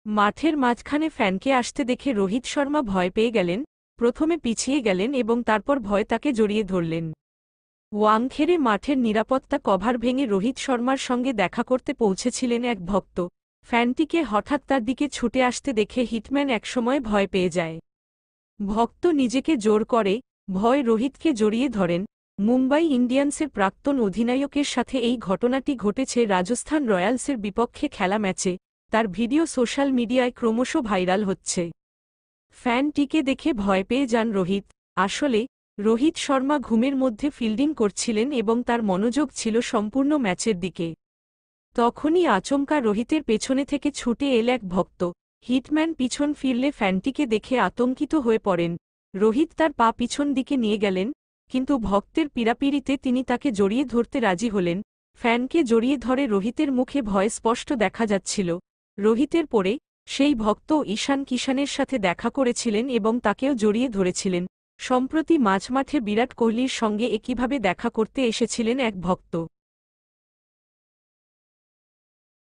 মাঠের মাঝখানে ফ্যানকে আসতে দেখে রোহিত শর্মা ভয় পেয়ে গেলেন, প্রথমে পিছিয়ে গেলেন এবং তারপর ভয়ে তাকে জড়িয়ে ধরলেন। ওয়াংখেড়ে মাঠের নিরাপত্তা কভার ভেঙে রোহিত শর্মার সঙ্গে দেখা করতে পৌঁছেছিলেন এক ভক্ত। ফ্যানটিকে হঠাৎ তার দিকে ছুটে আসতে দেখে হিটম্যান একসময় ভয় পেয়ে যায়। ভক্ত নিজেকে জোর করে, ভয় রোহিতকে জড়িয়ে ধরেন। মুম্বাই ইন্ডিয়ান্সের প্রাক্তন অধিনায়কের সাথে এই ঘটনাটি ঘটেছে রাজস্থান রয়্যালসের বিপক্ষে খেলা ম্যাচে। তার ভিডিও সোশ্যাল মিডিয়ায় ক্রমশ ভাইরাল হচ্ছে। ফ্যানটিকে দেখে ভয় পেয়ে যান রোহিত। আসলে রোহিত শর্মা ঘুমের মধ্যে ফিল্ডিং করছিলেন এবং তার মনোযোগ ছিল সম্পূর্ণ ম্যাচের দিকে। তখনই আচমকা রোহিতের পেছনে থেকে ছুটে এল এক ভক্ত। হিটম্যান পিছন ফিরলে ফ্যানটিকে দেখে আতঙ্কিত হয়ে পড়েন। রোহিত তার পা পিছন দিকে নিয়ে গেলেন, কিন্তু ভক্তের পীড়াপিড়িতে তিনি তাকে জড়িয়ে ধরতে রাজি হলেন। ফ্যানকে জড়িয়ে ধরে রোহিতের মুখে ভয় স্পষ্ট দেখা যাচ্ছিল। রোহিতের পরে সেই ভক্ত ঈশান কিষানের সাথে দেখা করেছিলেন এবং তাকেও জড়িয়ে ধরেছিলেন। সম্প্রতি মাঝমাঠে বিরাট কোহলির সঙ্গে একইভাবে দেখা করতে এসেছিলেন এক ভক্ত।